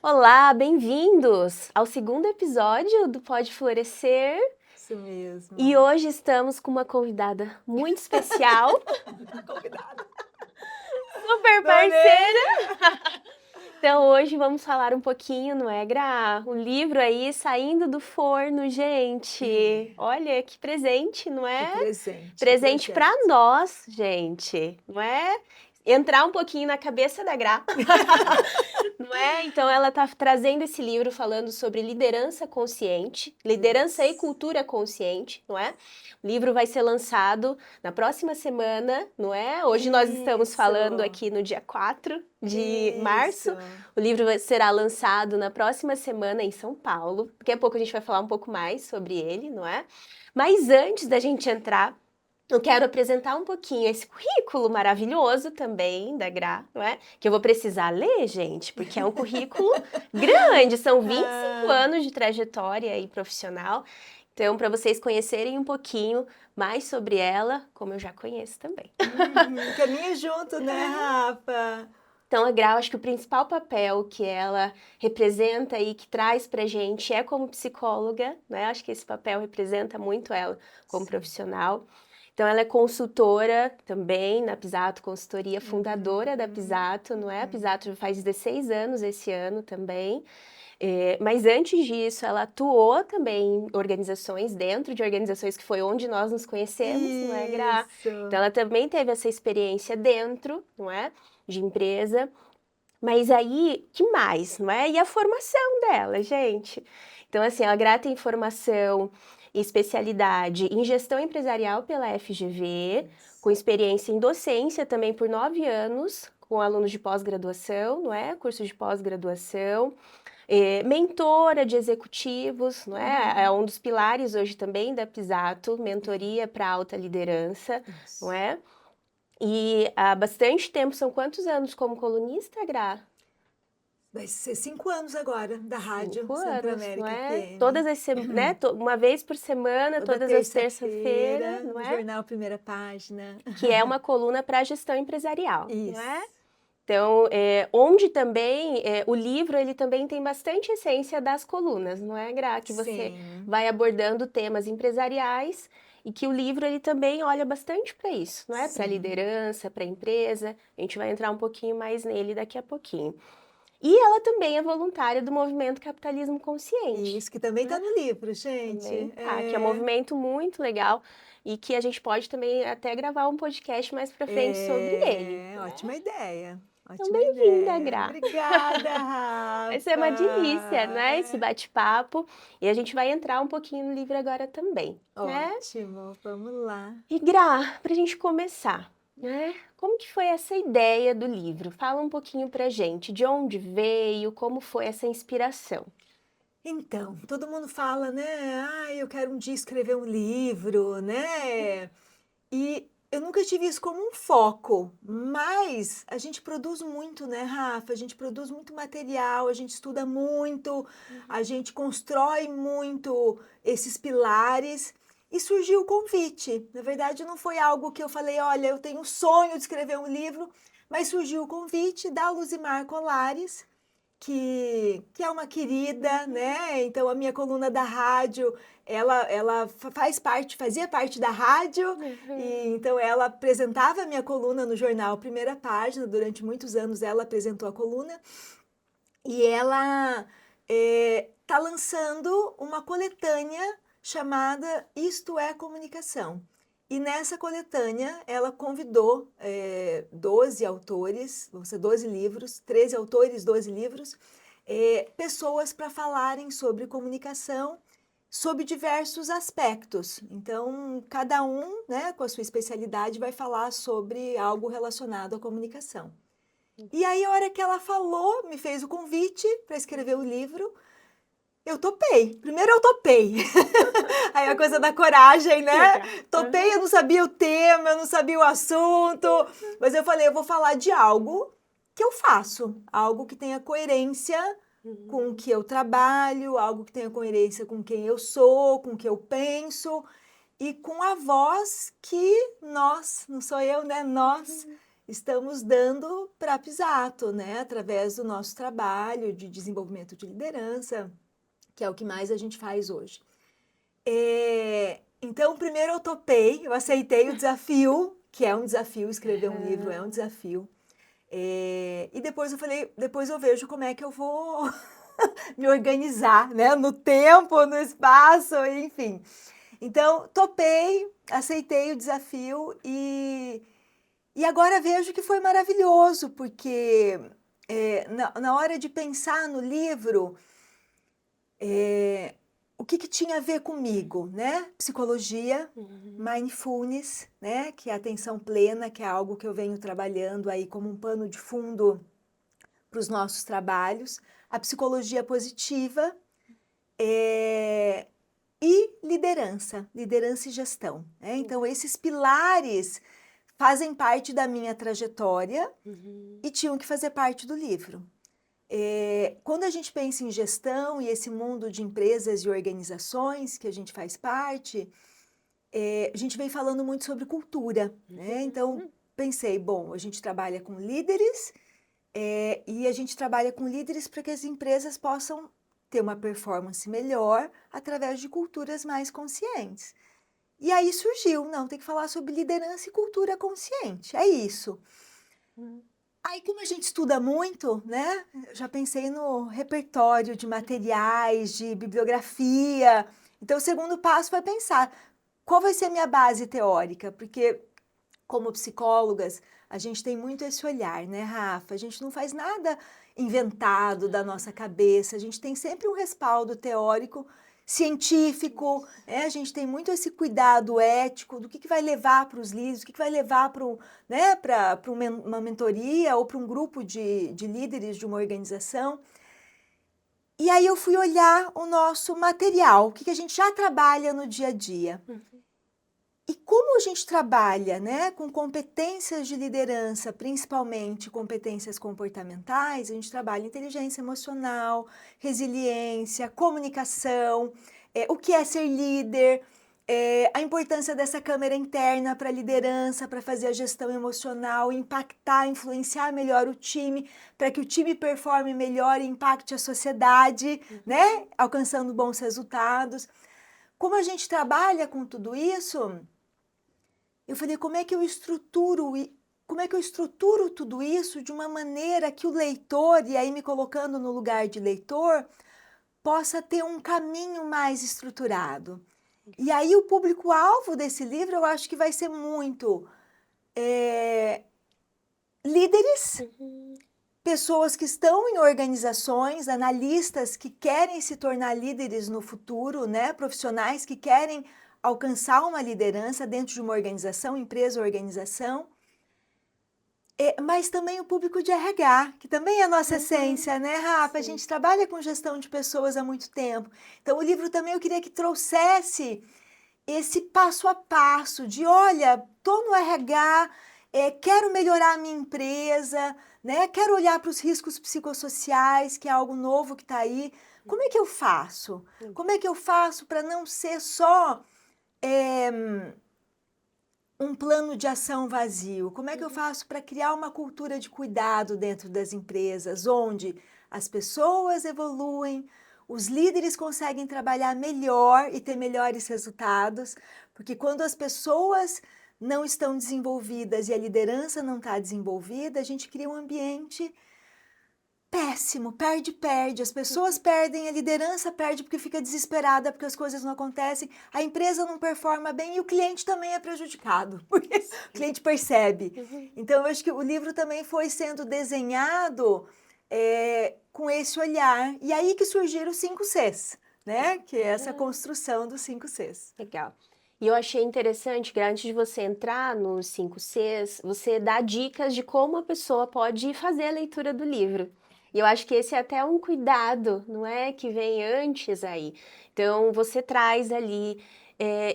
Olá, bem-vindos ao segundo episódio do Pode Florescer. Isso mesmo. E hoje estamos com uma convidada muito especial, Convidada. super Adorei. parceira. Então hoje vamos falar um pouquinho, não é, Gra? O livro aí saindo do forno, gente. Olha que presente, não Que é? presente. Presente para nós, gente, não é? Entrar um pouquinho na cabeça da Gra, não é? Então ela está trazendo esse livro falando sobre liderança consciente, liderança e cultura consciente, não é? O livro vai ser lançado na próxima semana, não é? Hoje nós estamos falando aqui no dia 4 de março. O livro será lançado na próxima semana em São Paulo. Daqui a pouco a gente vai falar um pouco mais sobre ele, não é? Mas antes da gente entrar, eu quero apresentar um pouquinho esse currículo maravilhoso também da Gra, não é? Que eu vou precisar ler, gente, porque é um currículo grande, são 25 anos de trajetória aí profissional. Então, para vocês conhecerem um pouquinho mais sobre ela, como eu já conheço também. Caminha junto, né, Rafa? Então, a Gra, acho que o principal papel que ela representa e que traz pra gente é como psicóloga, né? Acho que esse papel representa muito ela como profissional. Então, ela é consultora também na Pisato Consultoria, fundadora da Pisato, não é? A Pisato já faz 16 anos esse ano também. Mas antes disso, ela atuou também em organizações, dentro de organizações que foi onde nós nos conhecemos, não é, Gra? Então, ela também teve essa experiência dentro, não é? De empresa. Mas aí, que mais, não é? E a formação dela, gente? Então, assim, a Gra tem formação e especialidade em gestão empresarial pela FGV, com experiência em docência também por 9 anos, com alunos de pós-graduação, não é? Curso de pós-graduação. Mentora de executivos, não é? É um dos pilares hoje também da Pisato, mentoria para alta liderança, não é? E há bastante tempo, são quantos anos como colunista, Gra? Vai ser 5 anos agora da Rádio 5 Centro anos, não América é? FM. Todas as né? Uma vez por semana, Toda todas as terça-feiras, terça-feira, não no é? jornal Primeira Página. Que é uma coluna para gestão empresarial, não Isso. é? Então, onde também, o livro, ele também tem bastante essência das colunas, não é, Gra? Que você Sim. vai abordando temas empresariais e que o livro, ele também olha bastante para isso, não é? Para liderança, para empresa. A gente vai entrar um pouquinho mais nele daqui a pouquinho. E ela também é voluntária do movimento Capitalismo Consciente. Isso, que também Né? está no livro, gente. Também tá, que é um movimento muito legal e que a gente pode também até gravar um podcast mais para frente sobre ele. Né? Ótima ideia. Então, Ótima bem-vinda, ideia. Gra. Obrigada, Vai ser uma delícia, Rafa. né? Esse bate-papo. E a gente vai entrar um pouquinho no livro agora também, né? Ótimo, vamos lá. E Gra, pra gente começar, né? Como que foi essa ideia do livro? Fala um pouquinho pra gente, de onde veio, como foi essa inspiração? Então, todo mundo fala, né? Ah, eu quero um dia escrever um livro, né? E eu nunca tive isso como um foco, mas a gente produz muito, né, Rafa? A gente produz muito material, a gente estuda muito, a gente constrói muito esses pilares. E surgiu o convite. Na verdade, não foi algo que eu falei, olha, eu tenho um sonho de escrever um livro, mas surgiu o convite da Luzimar Colares, que é uma querida, né? Então a minha coluna da rádio, ela fazia parte da rádio, e então ela apresentava a minha coluna no jornal Primeira Página, durante muitos anos ela apresentou a coluna, e ela está lançando uma coletânea chamada Isto é Comunicação. E nessa coletânea, ela convidou 12 autores, vão ser 12 livros, 13 autores, 12 livros, pessoas para falarem sobre comunicação, sob diversos aspectos. Então, cada um, né, com a sua especialidade, vai falar sobre algo relacionado à comunicação. E aí, a hora que ela falou, me fez o convite para escrever o livro, eu topei. Primeiro eu topei. Aí a coisa da coragem, né? Topei, eu não sabia o tema, eu não sabia o assunto, mas eu falei, eu vou falar de algo que eu faço, algo que tenha coerência com o que eu trabalho, algo que tenha coerência com quem eu sou, com o que eu penso e com a voz que nós, não sou eu, né? Nós estamos dando para Pisato, né? Através do nosso trabalho de desenvolvimento de liderança, que é o que mais a gente faz hoje. Então, primeiro eu topei, eu aceitei o desafio, que é um desafio, escrever um livro é um desafio. E depois eu falei, depois eu vejo como é que eu vou me organizar, né? No tempo, no espaço, enfim. Então, topei, aceitei o desafio e agora vejo que foi maravilhoso, porque na hora de pensar no livro, o que tinha a ver comigo, né? Psicologia, mindfulness, né? Que é a atenção plena, que é algo que eu venho trabalhando aí como um pano de fundo para os nossos trabalhos, a psicologia positiva e liderança e gestão, né? Então, esses pilares fazem parte da minha trajetória e tinham que fazer parte do livro. Quando a gente pensa em gestão e esse mundo de empresas e organizações que a gente faz parte, a gente vem falando muito sobre cultura, né? Então, pensei, bom, a gente trabalha com líderes e a gente trabalha com líderes para que as empresas possam ter uma performance melhor através de culturas mais conscientes. E aí surgiu, não, tem que falar sobre liderança e cultura consciente, é isso. Aí, como a gente estuda muito, né? Eu já pensei no repertório de materiais, de bibliografia. Então, o segundo passo foi pensar qual vai ser a minha base teórica, porque, como psicólogas, a gente tem muito esse olhar, né, Rafa? A gente não faz nada inventado da nossa cabeça, a gente tem sempre um respaldo teórico, científico, né? A gente tem muito esse cuidado ético do que vai levar para os líderes, o que vai levar para né, uma mentoria ou para um grupo de líderes de uma organização. E aí eu fui olhar o nosso material, o que a gente já trabalha no dia a dia. E como a gente trabalha, né, com competências de liderança, principalmente competências comportamentais, a gente trabalha inteligência emocional, resiliência, comunicação, o que é ser líder, a importância dessa câmera interna para a liderança, para fazer a gestão emocional, impactar, influenciar melhor o time, para que o time performe melhor e impacte a sociedade, né, alcançando bons resultados. Como a gente trabalha com tudo isso, eu falei, como é que eu estruturo tudo isso de uma maneira que o leitor, e aí me colocando no lugar de leitor, possa ter um caminho mais estruturado. E aí o público-alvo desse livro eu acho que vai ser muito líderes, pessoas que estão em organizações, analistas que querem se tornar líderes no futuro, né? Profissionais que querem alcançar uma liderança dentro de uma organização, empresa ou organização, mas também o público de RH, que também é a nossa essência, né, Rafa? A gente trabalha com gestão de pessoas há muito tempo. Então, o livro também eu queria que trouxesse esse passo a passo de, olha, estou no RH, quero melhorar a minha empresa, né? Quero olhar para os riscos psicossociais, que é algo novo que está aí. Como é que eu faço? Como é que eu faço para não ser só um plano de ação vazio? Como é que eu faço para criar uma cultura de cuidado dentro das empresas, onde as pessoas evoluem, os líderes conseguem trabalhar melhor e ter melhores resultados? Porque quando as pessoas não estão desenvolvidas e a liderança não está desenvolvida, a gente cria um ambiente péssimo, perde. As pessoas perdem, a liderança perde porque fica desesperada, porque as coisas não acontecem, a empresa não performa bem e o cliente também é prejudicado, porque o cliente percebe. Então, eu acho que o livro também foi sendo desenhado com esse olhar. E aí que surgiram os 5 Cs, né? Que é essa construção dos 5 Cs. Legal. E eu achei interessante que antes de você entrar nos 5 Cs, você dá dicas de como a pessoa pode fazer a leitura do livro. E eu acho que esse é até um cuidado, não é? Que vem antes aí. Então, você traz ali,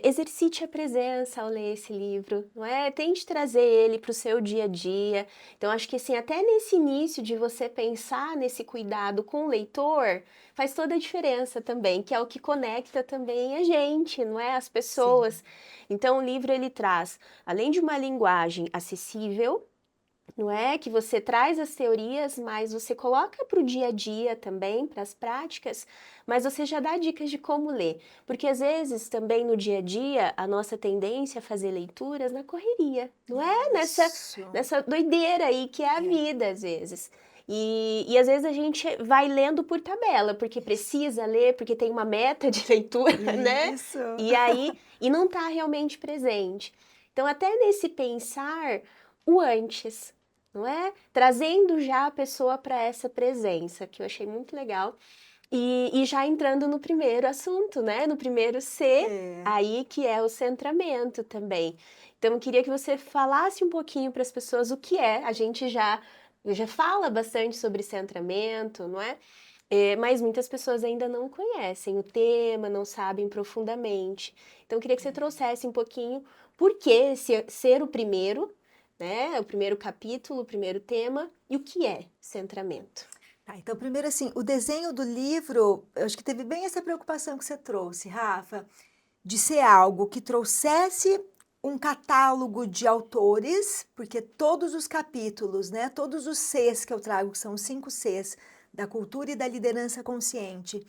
exercite a presença ao ler esse livro, não é? Tente trazer ele para o seu dia a dia. Então, acho que assim, até nesse início de você pensar nesse cuidado com o leitor, faz toda a diferença também, que é o que conecta também a gente, não é? As pessoas. Sim. Então, o livro, ele traz, além de uma linguagem acessível, não é? Que você traz as teorias, mas você coloca para o dia a dia também, para as práticas, mas você já dá dicas de como ler. Porque às vezes também no dia a dia a nossa tendência é fazer leituras na correria, não é? Isso. Nessa doideira aí que é a É. vida às vezes. E às vezes a gente vai lendo por tabela, porque Isso. precisa ler, porque tem uma meta de leitura, né? Isso. E não está realmente presente. Então, até nesse pensar o antes, não é? Trazendo já a pessoa para essa presença, que eu achei muito legal. E já entrando no primeiro assunto, né? No primeiro C, É. aí que é o centramento também. Então, eu queria que você falasse um pouquinho para as pessoas o que é. A gente já fala bastante sobre centramento, não é? Mas muitas pessoas ainda não conhecem o tema, não sabem profundamente. Então, eu queria que você trouxesse um pouquinho por que ser o primeiro, né? O primeiro capítulo, o primeiro tema, e o que é centramento. Tá, então, primeiro assim, o desenho do livro, eu acho que teve bem essa preocupação que você trouxe, Rafa, de ser algo que trouxesse um catálogo de autores, porque todos os capítulos, né, todos os Cs que eu trago, que são os 5 Cs da cultura e da liderança consciente,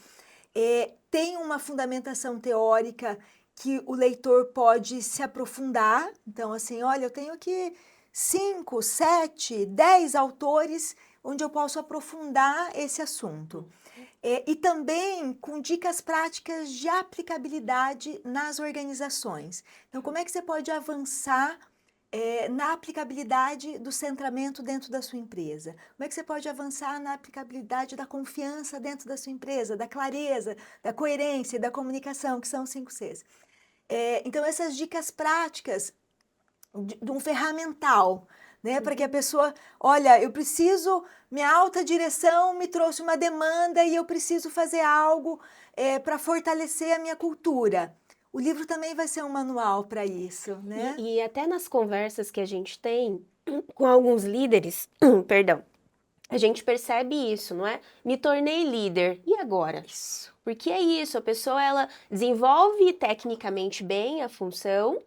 tem uma fundamentação teórica que o leitor pode se aprofundar. Então, assim, olha, eu tenho aqui 5, 7, 10 autores onde eu posso aprofundar esse assunto. E também com dicas práticas de aplicabilidade nas organizações. Então, como é que você pode avançar na aplicabilidade do centramento dentro da sua empresa? Como é que você pode avançar na aplicabilidade da confiança dentro da sua empresa, da clareza, da coerência e da comunicação, que são os 5 Cs? Então, essas dicas práticas de um ferramental, né? Para que a pessoa, olha, eu preciso, minha alta direção me trouxe uma demanda e eu preciso fazer algo para fortalecer a minha cultura. O livro também vai ser um manual para isso, né? E até nas conversas que a gente tem com alguns líderes, perdão, a gente percebe isso, não é? Me tornei líder. E agora? Isso. Porque é isso, a pessoa ela desenvolve tecnicamente bem a função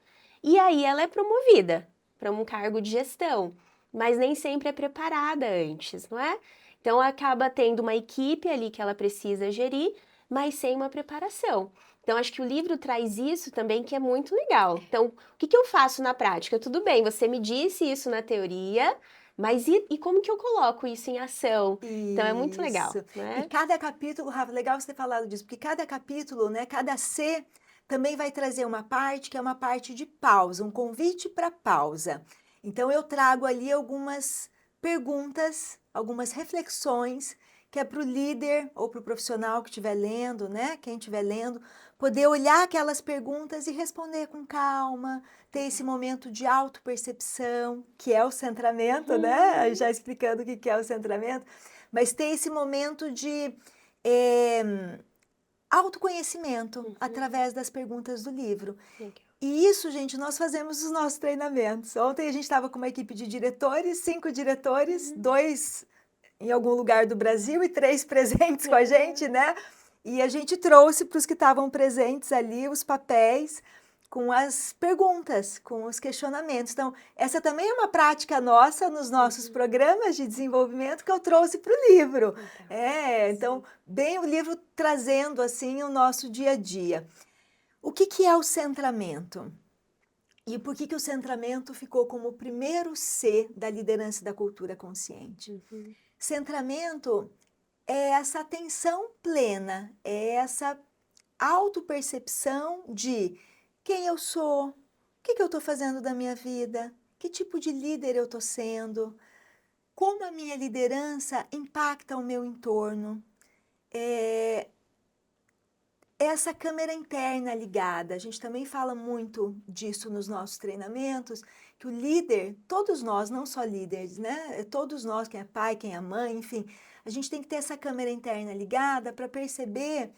e aí ela é promovida para um cargo de gestão, mas nem sempre é preparada antes, não é? Então acaba tendo uma equipe ali que ela precisa gerir, mas sem uma preparação. Então acho que o livro traz isso também que é muito legal. Então, o que que eu faço na prática? Tudo bem, você me disse isso na teoria, mas e como que eu coloco isso em ação? Então é muito legal, Isso. não E é? cada capítulo, Rafa, legal você ter falado disso, porque cada capítulo, né, cada C também vai trazer uma parte que é uma parte de pausa, um convite para pausa. Então eu trago ali algumas perguntas, algumas reflexões que é para o líder ou para o profissional que estiver lendo, né, quem estiver lendo, poder olhar aquelas perguntas e responder com calma, ter esse momento de autopercepção, que é o centramento, né? Já explicando o que é o centramento, mas ter esse momento de autoconhecimento através das perguntas do livro. Legal. E isso, gente, nós fazemos os nossos treinamentos. Ontem a gente estava com uma equipe de diretores, 5 diretores, 2 em algum lugar do Brasil e 3 presentes com a gente, né? E a gente trouxe para os que estavam presentes ali os papéis com as perguntas, com os questionamentos. Então, essa também é uma prática nossa nos nossos programas de desenvolvimento que eu trouxe para o livro. Então, bem o livro trazendo assim o nosso dia a dia. O que é o centramento? E por que o centramento ficou como o primeiro C da liderança da cultura consciente? Centramento é essa atenção plena, é essa autopercepção de quem eu sou, o que eu estou fazendo da minha vida, que tipo de líder eu estou sendo, como a minha liderança impacta o meu entorno. Essa câmera interna ligada, a gente também fala muito disso nos nossos treinamentos, que o líder, todos nós, não só líderes, né? Todos nós, quem é pai, quem é mãe, enfim, a gente tem que ter essa câmera interna ligada para perceber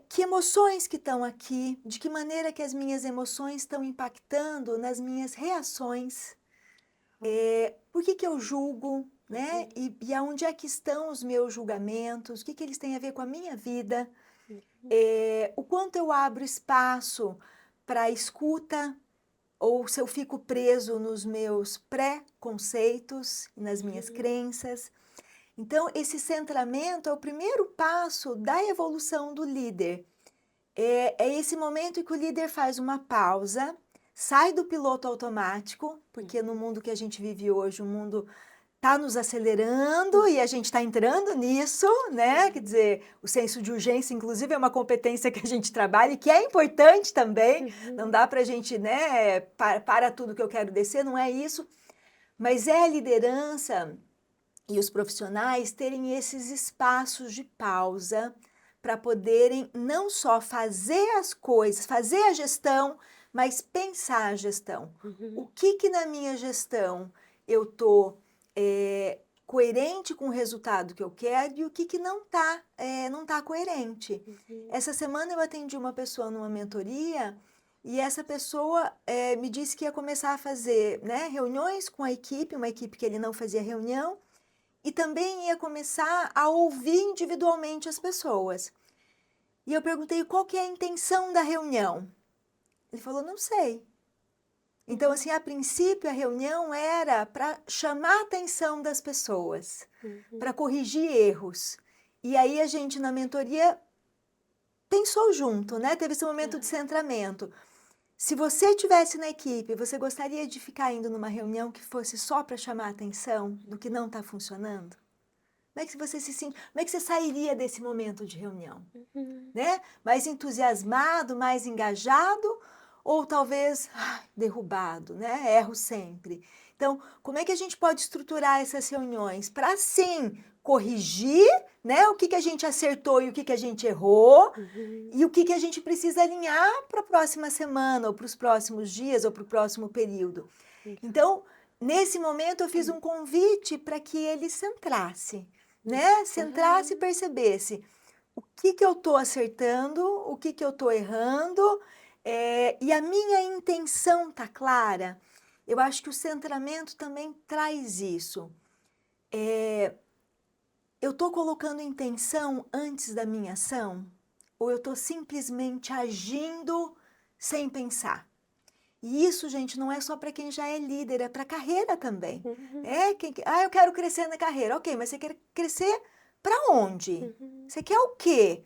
que emoções que estão aqui, de que maneira que as minhas emoções estão impactando nas minhas reações, por que eu julgo, né? E aonde é que estão os meus julgamentos, o que eles têm a ver com a minha vida, o quanto eu abro espaço para a escuta, ou se eu fico preso nos meus pré-conceitos, nas minhas crenças. Então, esse centramento é o primeiro passo da evolução do líder. É esse momento em que o líder faz uma pausa, sai do piloto automático, porque no mundo que a gente vive hoje, o mundo está nos acelerando e a gente está entrando nisso, né? Quer dizer, o senso de urgência, inclusive, é uma competência que a gente trabalha e que é importante também. Não dá para a gente, né, para tudo que eu quero descer, não é isso. Mas é a liderança e os profissionais terem esses espaços de pausa para poderem não só fazer as coisas, fazer a gestão, mas pensar a gestão. O que na minha gestão eu estou coerente com o resultado que eu quero e o que não tá coerente. Essa semana eu atendi uma pessoa numa mentoria e essa pessoa me disse que ia começar a fazer, né, reuniões com a equipe, uma equipe que ele não fazia reunião, e também ia começar a ouvir individualmente as pessoas. E eu perguntei qual que é a intenção da reunião. Ele falou, não sei. Então, assim, a princípio a reunião era para chamar a atenção das pessoas, para corrigir erros. E aí a gente na mentoria pensou junto, né? Teve esse momento de centramento. Se você estivesse na equipe, você gostaria de ficar indo numa reunião que fosse só para chamar a atenção do que não está funcionando? Como é que você se sente? Como é que você sairia desse momento de reunião? Né? Mais entusiasmado, mais engajado ou talvez derrubado, né? Erro sempre. Então, como é que a gente pode estruturar essas reuniões para, sim, corrigir, né, o que a gente acertou e o que a gente errou e o que a gente precisa alinhar para a próxima semana ou para os próximos dias ou para o próximo período. Então, nesse momento eu fiz um convite para que ele centrasse, né? Centrasse e percebesse o que eu estou acertando, o que eu estou errando, e a minha intenção está clara. Eu acho que o centramento também traz isso. Eu estou colocando intenção antes da minha ação? Ou eu estou simplesmente agindo sem pensar? E isso, gente, não é só para quem já é líder, é para a carreira também. Eu quero crescer na carreira. Ok, mas você quer crescer para onde? Você quer o quê?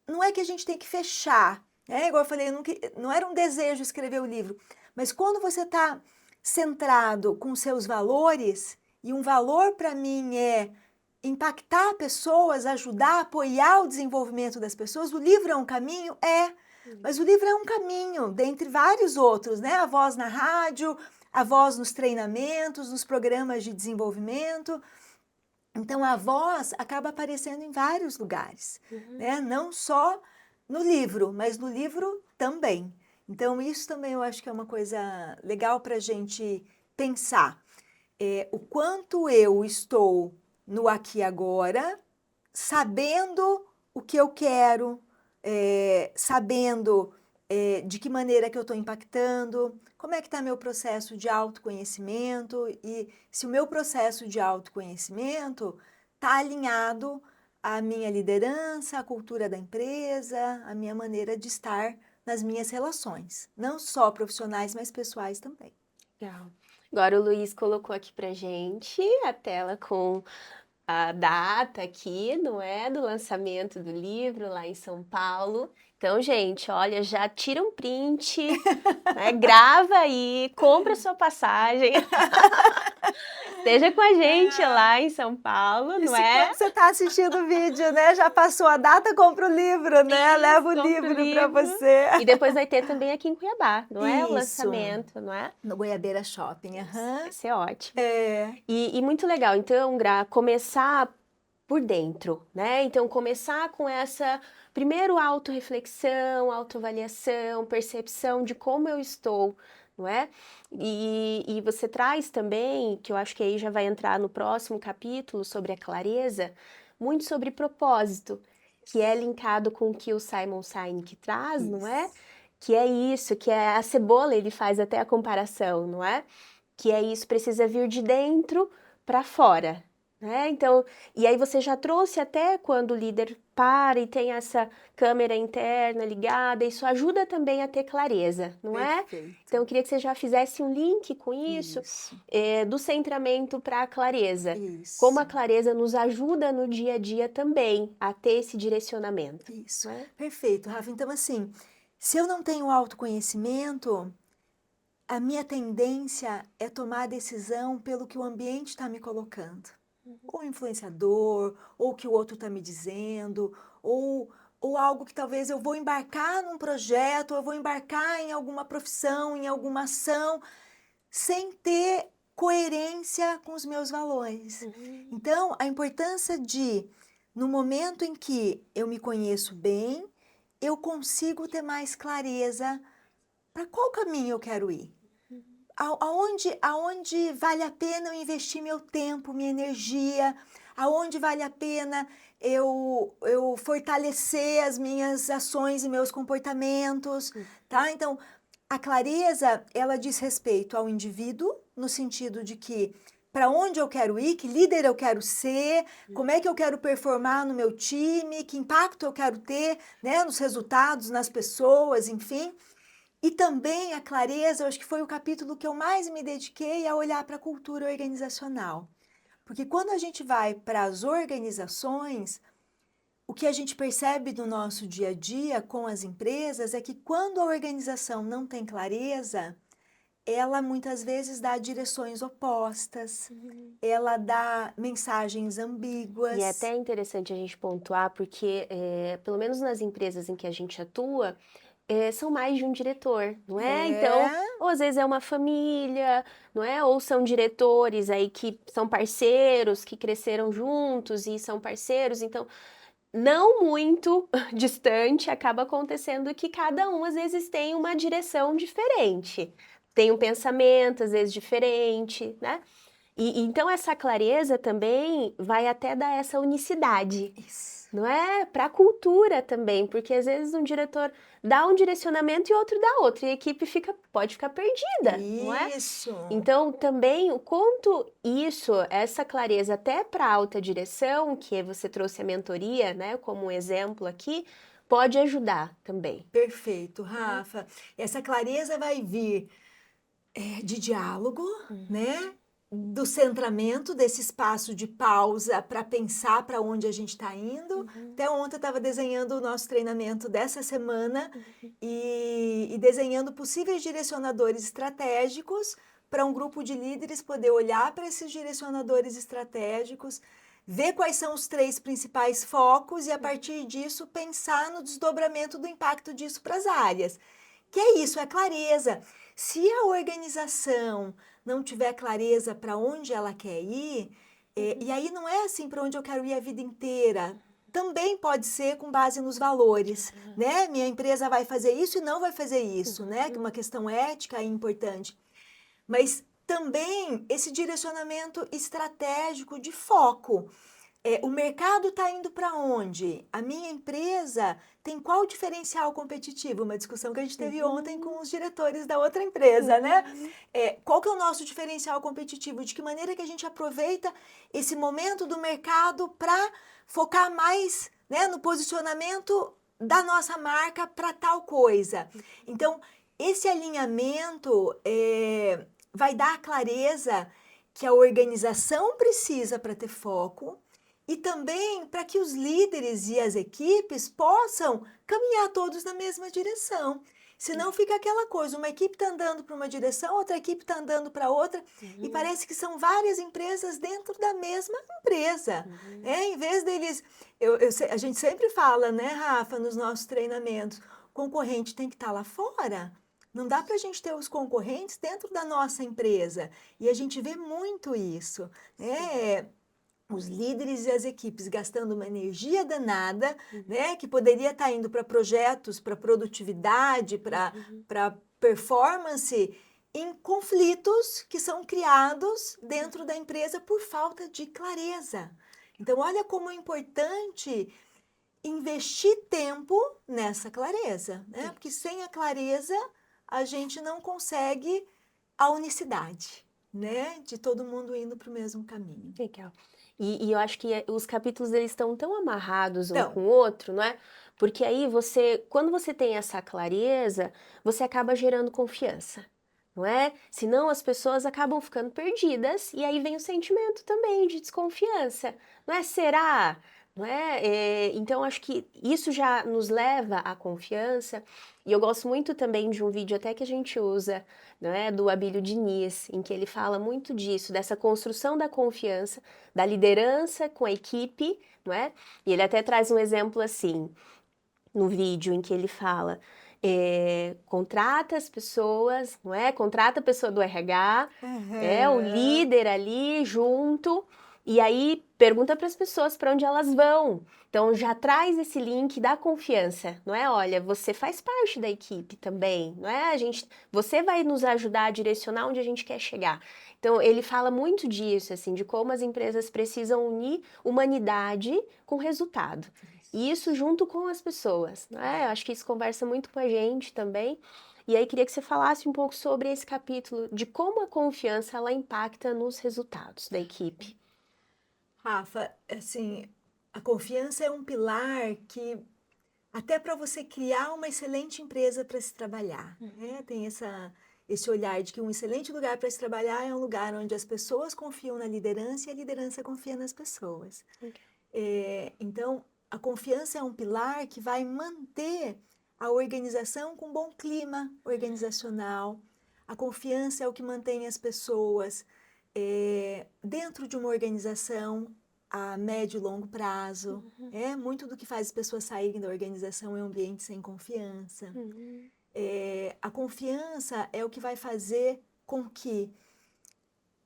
Não é que a gente tem que fechar. Igual eu falei, não era um desejo escrever o livro. Mas quando você está centrado com seus valores, e um valor para mim é impactar pessoas, ajudar, apoiar o desenvolvimento das pessoas, o livro é um caminho? Mas o livro é um caminho, dentre vários outros, né? A voz na rádio, a voz nos treinamentos, nos programas de desenvolvimento. Então, a voz acaba aparecendo em vários lugares, né? Não só no livro, mas no livro também. Então, isso também eu acho que é uma coisa legal para a gente pensar. O quanto eu estou no aqui e agora, sabendo o que eu quero, sabendo de que maneira que eu estou impactando, como é que está meu processo de autoconhecimento e se o meu processo de autoconhecimento está alinhado à minha liderança, à cultura da empresa, à minha maneira de estar nas minhas relações, não só profissionais, mas pessoais também. Legal. Agora o Luiz colocou aqui pra gente a tela com a data aqui, não é? Do lançamento do livro lá em São Paulo. Então, gente, olha, já tira um print, né? Grava aí, compra sua passagem. Esteja com a gente lá em São Paulo, não é? Quando você está assistindo o vídeo, né? Já passou a data, compra o livro, né? Leva o livro para você. E depois vai ter também aqui em Cuiabá, não é? O Isso. lançamento, não é? No Goiabeira Shopping, Vai ser ótimo. É. E muito legal, então, Gra, começar por dentro, né? Então, começar com essa, primeiro, autorreflexão, autoavaliação, percepção de como eu estou, não é? E você traz também, que eu acho que aí já vai entrar no próximo capítulo, sobre a clareza, muito sobre propósito, que é linkado com o que o Simon Sinek traz, não é? Que é isso, que é a cebola, ele faz até a comparação, não é? Que é isso, precisa vir de dentro para fora. né? Então, e aí você já trouxe até quando o líder para e tem essa câmera interna ligada, isso ajuda também a ter clareza, não é? Perfeito. Então, eu queria que você já fizesse um link com isso, Isso, do centramento para a clareza. Como a isso, clareza nos ajuda no dia a dia também a ter esse direcionamento, isso. não é? Perfeito, Rafa. Então, assim, se eu não tenho autoconhecimento, a minha tendência é tomar a decisão pelo que o ambiente está me colocando. Ou influenciador, ou o que o outro está me dizendo, ou, ou algo que talvez eu vou embarcar num projeto, ou eu vou embarcar em alguma profissão, em alguma ação, sem ter coerência com os meus valores. Uhum. Então, a importância de, no momento em que eu me conheço bem, eu consigo ter mais clareza para qual caminho eu quero ir. Aonde vale a pena eu investir meu tempo, minha energia, aonde vale a pena eu fortalecer as minhas ações e meus comportamentos, tá? Então, a clareza, ela diz respeito ao indivíduo, no sentido de que para onde eu quero ir, que líder eu quero ser, como é que eu quero performar no meu time, que impacto eu quero ter, né, nos resultados, nas pessoas, enfim. E também a clareza, eu acho que foi o capítulo que eu mais me dediquei a olhar para a cultura organizacional. Porque quando a gente vai para as organizações, o que a gente percebe no nosso dia a dia com as empresas é que quando a organização não tem clareza, ela muitas vezes dá direções opostas, ela dá mensagens E é ambíguas. até interessante a gente pontuar, porque, pelo menos nas empresas em que a gente atua, são mais de um diretor, não é? Então, É, ou às vezes é uma família, não é? Ou são diretores aí que são parceiros, que cresceram juntos e são parceiros, então, não muito distante, acaba acontecendo que cada um às vezes tem uma direção diferente, tem um pensamento às vezes diferente, né? E então essa clareza também vai até dar essa unicidade, isso. não é? Para a cultura também, porque às vezes um diretor dá um direcionamento e outro dá outro, e a equipe pode ficar perdida, não é? Isso. Então também o quanto isso, essa clareza até para a alta direção, que você trouxe a mentoria, né, como um exemplo aqui, pode ajudar também. Perfeito, Rafa. Essa clareza vai vir de diálogo, né? Do centramento, desse espaço de pausa para pensar para onde a gente está indo. Até ontem eu estava desenhando o nosso treinamento dessa semana e desenhando possíveis direcionadores estratégicos para um grupo de líderes poder olhar para esses direcionadores estratégicos, ver quais são os 3 principais focos e, a partir disso, pensar no desdobramento do impacto disso para as áreas. Que é isso, é clareza. Se a organização não tiver clareza para onde ela quer ir, e aí não é assim para onde eu quero ir a vida inteira. Também pode ser com base nos valores, né? Minha empresa vai fazer isso e não vai fazer isso, né? Que é uma questão ética é importante. Mas também esse direcionamento estratégico de foco. O mercado está indo para onde? A minha empresa tem qual diferencial competitivo? Uma discussão que a gente teve ontem com os diretores da outra empresa, né? Qual que é o nosso diferencial competitivo? De que maneira que a gente aproveita esse momento do mercado para focar mais, né, no posicionamento da nossa marca para tal coisa? Então, esse alinhamento vai dar a clareza que a organização precisa para ter foco e também para que os líderes e as equipes possam caminhar todos na mesma direção. Senão fica aquela coisa, uma equipe está andando para uma direção, outra equipe está andando para outra, e parece que são várias empresas dentro da mesma empresa. Em vez deles, a gente sempre fala, né, Rafa, nos nossos treinamentos, o concorrente tem que estar lá fora. Não dá para a gente ter os concorrentes dentro da nossa empresa. E a gente vê muito isso, né? Os líderes e as equipes gastando uma energia danada, né, que poderia estar indo para projetos, para produtividade, para performance, em conflitos que são criados dentro da empresa por falta de clareza. Então, olha como é importante investir tempo nessa clareza, né? Porque sem a clareza a gente não consegue a unicidade, né? De todo mundo indo para o mesmo caminho. Legal. E eu acho que os capítulos eles estão tão amarrados um Então, com o outro, não é? Porque aí você, quando você tem essa clareza, você acaba gerando confiança, não é? Senão as pessoas acabam ficando perdidas e aí vem o sentimento também de desconfiança, não é? Será? Não é? Então acho que isso já nos leva à confiança. E eu gosto muito também de um vídeo até que a gente usa, não é? Do Abílio Diniz, em que ele fala muito disso, dessa construção da confiança, da liderança com a equipe, não é? E ele até traz um exemplo assim, no vídeo, em que ele fala, contrata as pessoas, não é? Contrata a pessoa do RH, o aham. líder ali junto, e aí pergunta para as pessoas para onde elas vão. Então já traz esse link da confiança, não é? Olha, você faz parte da equipe também, não é? Você vai nos ajudar a direcionar onde a gente quer chegar. Então ele fala muito disso, assim, de como as empresas precisam unir humanidade com resultado. E isso junto com as pessoas, né? Eu acho que isso conversa muito com a gente também. E aí queria que você falasse um pouco sobre esse capítulo de como a confiança ela impacta nos resultados da equipe. Rafa, assim, a confiança é um pilar que até para você criar uma excelente empresa para se trabalhar, né? Tem esse olhar de que um excelente lugar para se trabalhar é um lugar onde as pessoas confiam na liderança e a liderança confia nas pessoas. Então, a confiança é um pilar que vai manter a organização com bom clima organizacional. A confiança é o que mantém as pessoas dentro de uma organização a médio e longo prazo. Muito do que faz as pessoas saírem da organização é um ambiente sem confiança. A confiança é o que vai fazer com que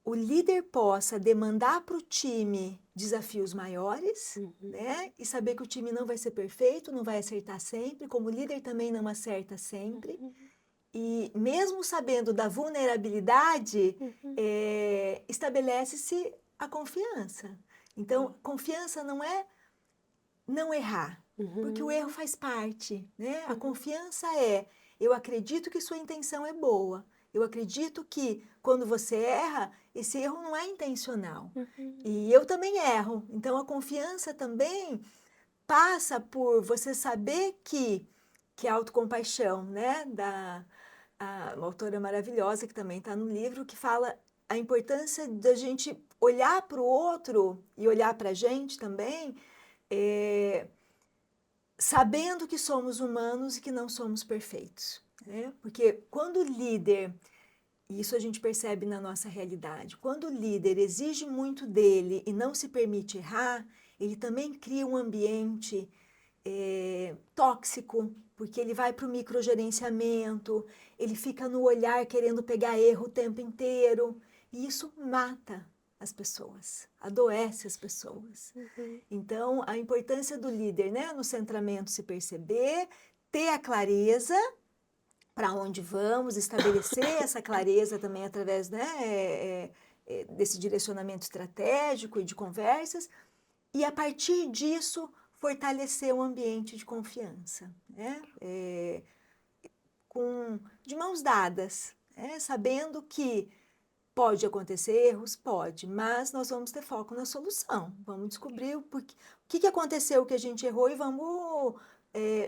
o líder possa demandar para o time desafios maiores, né? E saber que o time não vai ser perfeito, não vai acertar sempre, como o líder também não acerta sempre. E mesmo sabendo da vulnerabilidade, estabelece-se a confiança. Então, confiança não é não errar, porque o erro faz parte, né? A confiança é, eu acredito que sua intenção é boa. Eu acredito que quando você erra, esse erro não é intencional. E eu também erro. Então a confiança também passa por você saber que a autocompaixão, né, uma autora maravilhosa que também está no livro, que fala a importância da gente olhar para o outro e olhar para a gente também, é, sabendo que somos humanos e que não somos perfeitos. Né? Porque quando o líder, e isso a gente percebe na nossa realidade, quando o líder exige muito dele e não se permite errar, ele também cria um ambiente tóxico, porque ele vai para o microgerenciamento, ele fica no olhar querendo pegar erro o tempo inteiro, e isso mata as pessoas, adoece as pessoas. Então, a importância do líder, né, no centramento se perceber, ter a clareza para onde vamos, estabelecer essa clareza também através, né, desse direcionamento estratégico e de conversas, e a partir disso fortalecer um ambiente de confiança, né? De mãos dadas, né? Sabendo que pode acontecer erros, pode, mas nós vamos ter foco na solução. Vamos descobrir o que aconteceu que a gente errou e vamos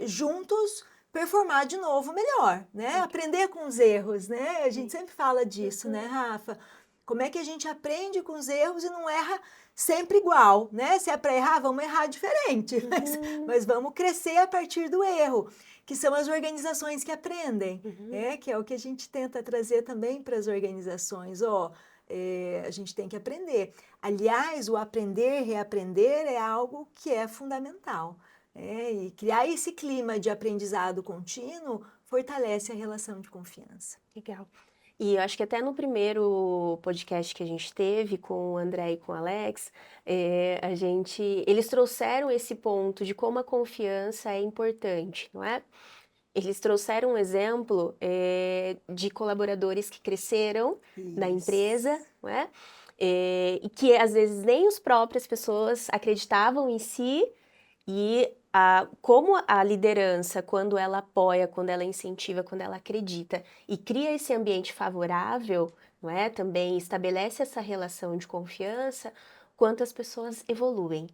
juntos performar de novo melhor, né? Aprender com os erros, né? A gente sempre fala disso, né, Rafa? Como é que a gente aprende com os erros e não erra sempre igual, né? Se é para errar, vamos errar diferente, mas vamos crescer a partir do erro, que são as organizações que aprendem, que é o que a gente tenta trazer também para as organizações. A gente tem que aprender. Aliás, o aprender, reaprender é algo que é fundamental. E criar esse clima de aprendizado contínuo fortalece a relação de confiança. Legal. E eu acho que até no primeiro podcast que a gente teve com o André e com o Alex, eles trouxeram esse ponto de como a confiança é importante, não é? Eles trouxeram um exemplo de colaboradores que cresceram na empresa, não é? E que às vezes nem as próprias pessoas acreditavam em si, e como a liderança, quando ela apoia, quando ela incentiva, quando ela acredita e cria esse ambiente favorável, não é? Também estabelece essa relação de confiança, quanto as pessoas evoluem,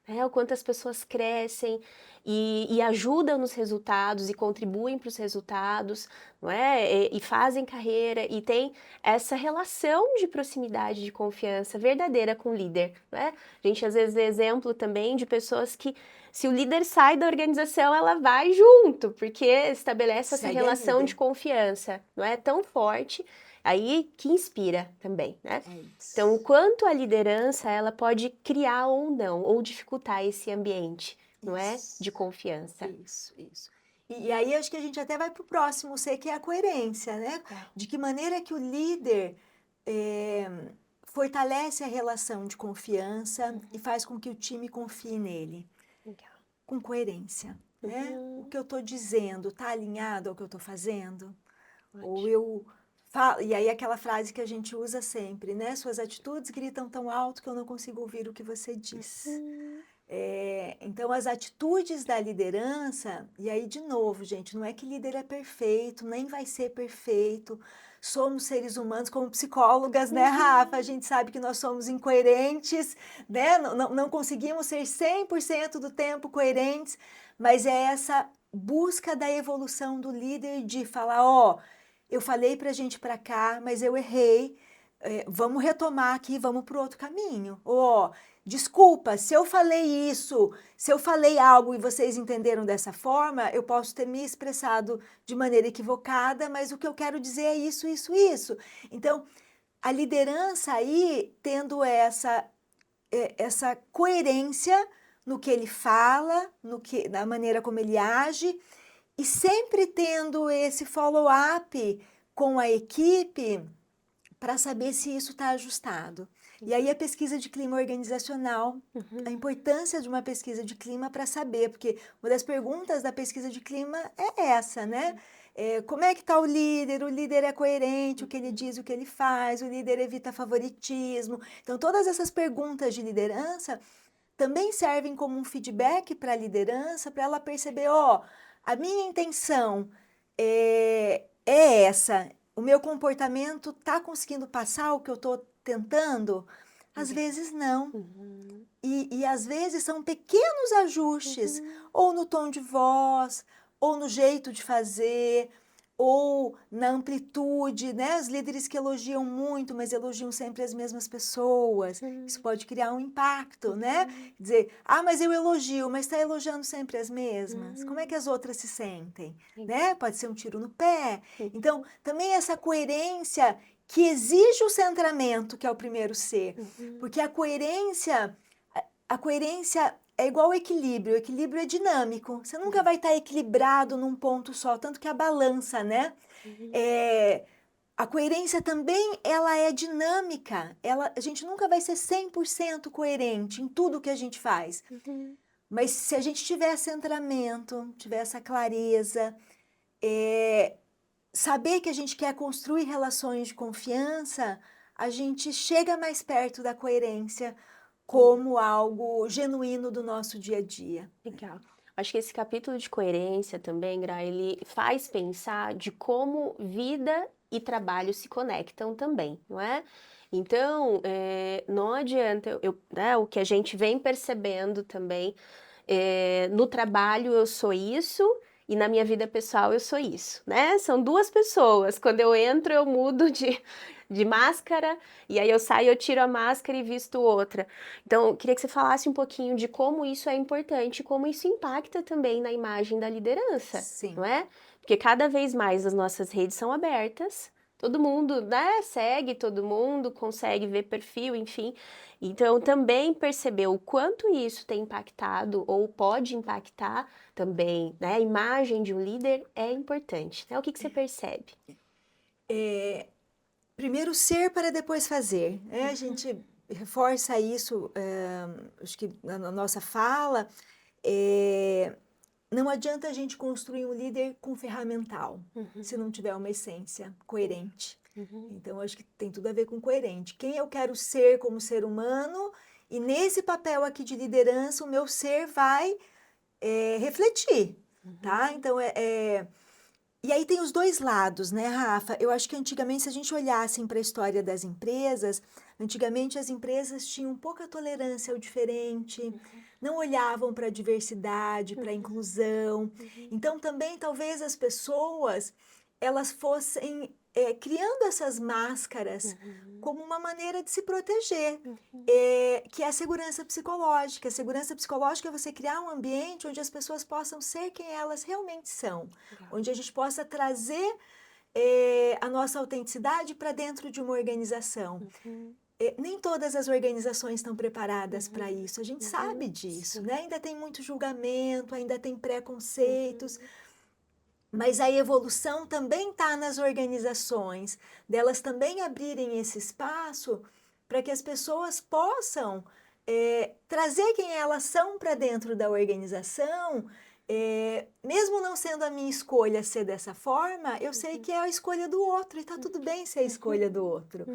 né? O quanto as pessoas crescem e ajudam nos resultados e contribuem para os resultados, não é? E fazem carreira e tem essa relação de proximidade, de confiança verdadeira com o líder, né? A gente às vezes vê exemplo também de pessoas que, se o líder sai da organização, ela vai junto, porque estabelece essa Segue a relação de líder. confiança, não é tão forte, aí que inspira também, né? É isso. Então, o quanto a liderança ela pode criar ou não, ou dificultar esse ambiente, não é? De Isso. confiança. Isso. E aí acho que a gente até vai para o próximo C, que é a coerência, né? Tá. De que maneira que o líder fortalece a relação de confiança e faz com que o time confie nele. Legal. Com coerência, né? O Uhum. que eu estou dizendo está alinhado ao que eu estou fazendo? Ou Ótimo. eu falo... E aí aquela frase que a gente usa sempre, né? Suas atitudes gritam tão alto que eu não consigo ouvir o que você diz. Uhum. Então, as atitudes da liderança, e aí, de novo, gente, não é que líder é perfeito, nem vai ser perfeito. Somos seres humanos, como psicólogas, né, Rafa? A gente sabe que nós somos incoerentes, né? Não conseguimos ser 100% do tempo coerentes, mas é essa busca da evolução do líder de falar: ó, eu falei pra gente ir pra cá, mas eu errei. Vamos retomar aqui, vamos para o outro caminho. Ó, desculpa, se eu falei isso, se eu falei algo e vocês entenderam dessa forma, eu posso ter me expressado de maneira equivocada, mas o que eu quero dizer é isso, isso, isso. Então, a liderança aí tendo essa coerência no que ele fala, na maneira como ele age, e sempre tendo esse follow-up com a equipe para saber se isso está ajustado. E aí a pesquisa de clima organizacional, a importância de uma pesquisa de clima para saber, porque uma das perguntas da pesquisa de clima é essa, né? Como é que está o líder é coerente, o que ele diz, o que ele faz, o líder evita favoritismo. Então todas essas perguntas de liderança também servem como um feedback para a liderança, para ela perceber, ó, a minha intenção é essa, o meu comportamento está conseguindo passar o que eu estou tentando? Às vezes não. Uhum. E às vezes são pequenos ajustes, ou no tom de voz, ou no jeito de fazer, ou na amplitude, né? Os líderes que elogiam muito, mas elogiam sempre as mesmas pessoas. Isso pode criar um impacto, né? Dizer, mas eu elogio, mas está elogiando sempre as mesmas. Como é que as outras se sentem? Né? Pode ser um tiro no pé. Então, também essa coerência que exige o centramento, que é o primeiro C. Porque a coerência é igual ao equilíbrio. O equilíbrio é dinâmico. Você nunca vai estar equilibrado num ponto só, tanto que a balança, né? A coerência também, ela é dinâmica. A gente nunca vai ser 100% coerente em tudo que a gente faz. Mas se a gente tiver centramento, tiver essa clareza, saber que a gente quer construir relações de confiança, a gente chega mais perto da coerência como algo genuíno do nosso dia a dia. Legal. Acho que esse capítulo de coerência também, Gra, ele faz pensar de como vida e trabalho se conectam também, não é? Então, não adianta, né, o que a gente vem percebendo também, no trabalho eu sou isso e na minha vida pessoal eu sou isso, né? São duas pessoas. Quando eu entro, eu mudo de máscara, e aí eu saio, eu tiro a máscara e visto outra. Então, eu queria que você falasse um pouquinho de como isso é importante, como isso impacta também na imagem da liderança, Sim. não é? Porque cada vez mais as nossas redes são abertas, todo mundo, né, segue todo mundo, consegue ver perfil, enfim. Então, também perceber o quanto isso tem impactado ou pode impactar também, né, a imagem de um líder é importante, né? O que você percebe? Primeiro ser para depois fazer. A gente reforça isso, acho que na nossa fala. Não adianta a gente construir um líder com ferramental, se não tiver uma essência coerente. Então, acho que tem tudo a ver com coerente. Quem eu quero ser como ser humano, e nesse papel aqui de liderança, o meu ser vai refletir, tá? Então, E aí tem os dois lados, né, Rafa? Eu acho que antigamente, se a gente olhasse para a história das empresas, antigamente as empresas tinham pouca tolerância ao diferente, não olhavam para a diversidade, para a inclusão. Então, também, talvez as pessoas, elas fossem criando essas máscaras como uma maneira de se proteger, que é a segurança psicológica. A segurança psicológica é você criar um ambiente onde as pessoas possam ser quem elas realmente são, onde a gente possa trazer a nossa autenticidade para dentro de uma organização. Nem todas as organizações estão preparadas para isso, a gente sabe disso, né? Ainda tem muito julgamento, ainda tem preconceitos, mas a evolução também está nas organizações, delas também abrirem esse espaço para que as pessoas possam trazer quem elas são para dentro da organização. Mesmo não sendo a minha escolha ser dessa forma, eu sei que é a escolha do outro e está tudo bem ser a escolha do outro.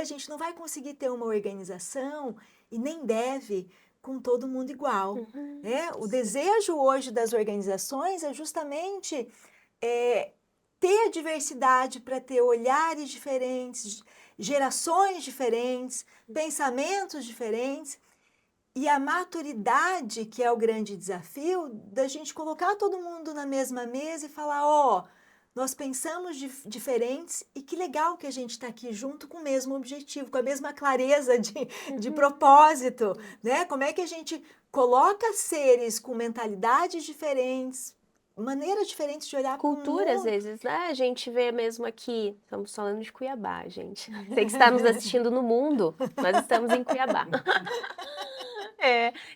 A gente não vai conseguir ter uma organização e nem deve com todo mundo igual. O desejo hoje das organizações é justamente ter a diversidade para ter olhares diferentes, gerações diferentes, pensamentos diferentes. E a maturidade, que é o grande desafio, da gente colocar todo mundo na mesma mesa e falar, nós pensamos diferentes e que legal que a gente está aqui junto com o mesmo objetivo, com a mesma clareza de propósito, né? Como é que a gente coloca seres com mentalidades diferentes, maneiras diferentes de olhar para o mundo. Cultura, às vezes, né? A gente vê mesmo aqui, estamos falando de Cuiabá, gente. Você que está nos assistindo no mundo, nós estamos em Cuiabá.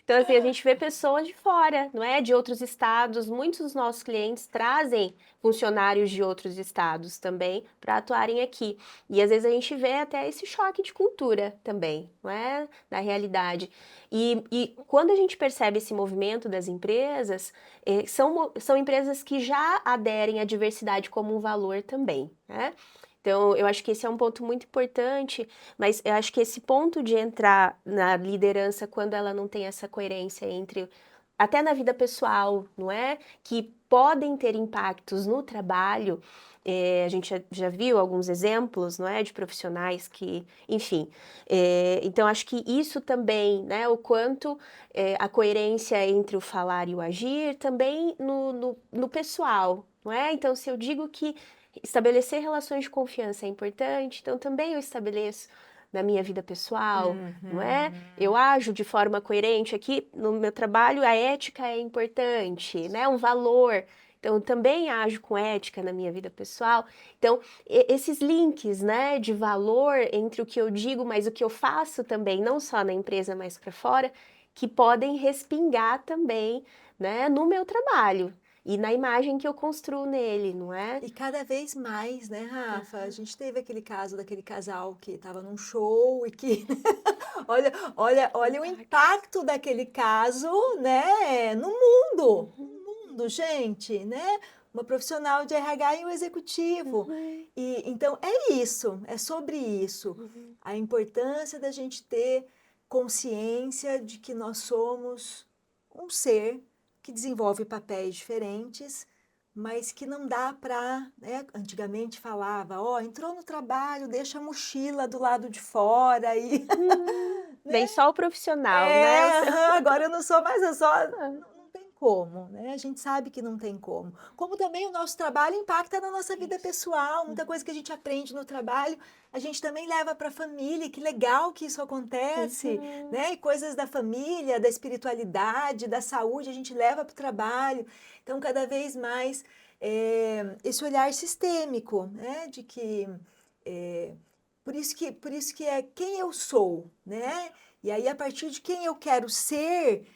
Então, assim, a gente vê pessoas de fora, não é? De outros estados. Muitos dos nossos clientes trazem funcionários de outros estados também para atuarem aqui. E às vezes a gente vê até esse choque de cultura também, não é? Da realidade. E quando a gente percebe esse movimento das empresas, são empresas que já aderem à diversidade como um valor também, né? Então, eu acho que esse é um ponto muito importante, mas eu acho que esse ponto de entrar na liderança quando ela não tem essa coerência entre, até na vida pessoal, não é? Que podem ter impactos no trabalho. A gente já viu alguns exemplos, não é? De profissionais que, enfim. Então, acho que isso também, né? O quanto a coerência entre o falar e o agir, também no pessoal, não é? Então, se eu digo que estabelecer relações de confiança é importante, então também eu estabeleço na minha vida pessoal, não é? Eu ajo de forma coerente aqui no meu trabalho, a ética é importante, né? Um valor. Então, eu também ajo com ética na minha vida pessoal. Então, esses links, né, de valor entre o que eu digo, mas o que eu faço também, não só na empresa, mas para fora, que podem respingar também, né, no meu trabalho. E na imagem que eu construo nele, não é? E cada vez mais, né, Rafa? A gente teve aquele caso daquele casal que estava num show e que... olha o impacto daquele caso, né, no mundo. No mundo, gente, né? Uma profissional de RH e um executivo. E, então, é isso, é sobre isso. A importância da gente ter consciência de que nós somos um ser que desenvolve papéis diferentes, mas que não dá para, né? Antigamente falava, entrou no trabalho, deixa a mochila do lado de fora e... Vem só o profissional, né? Agora eu não sou mais, não tem como, né? A gente sabe que não tem como. Como também o nosso trabalho impacta na nossa vida pessoal, muita coisa que a gente aprende no trabalho, a gente também leva para a família, que legal que isso acontece, né? E coisas da família, da espiritualidade, da saúde, a gente leva para o trabalho. Então, cada vez mais, esse olhar sistêmico, né? De que... por isso que é quem eu sou, né? E aí, a partir de quem eu quero ser,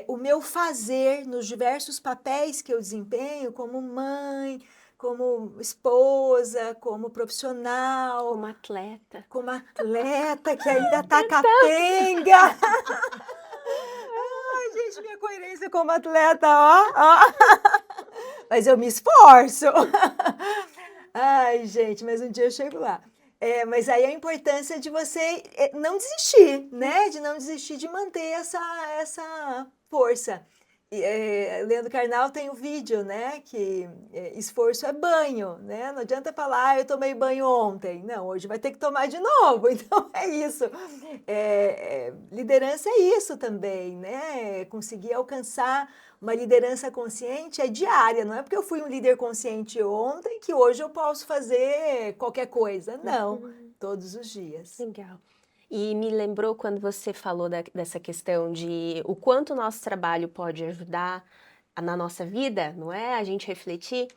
o meu fazer nos diversos papéis que eu desempenho, como mãe, como esposa, como profissional, Como atleta. Que ainda tá capenga. Ai, gente, minha coerência como atleta, ó. Mas eu me esforço. Ai, gente, mas um dia eu chego lá. Mas aí a importância de você não desistir, né? De não desistir, de manter essa força. Leandro Carnal tem o vídeo, né, que esforço é banho, né? Não adianta falar, eu tomei banho ontem. Não, hoje vai ter que tomar de novo. Então é isso. Liderança é isso também, né? Conseguir alcançar uma liderança consciente é diária. Não é porque eu fui um líder consciente ontem que hoje eu posso fazer qualquer coisa. Não, todos os dias. Legal. E me lembrou quando você falou dessa questão de o quanto o nosso trabalho pode ajudar na nossa vida, não é? A gente refletir.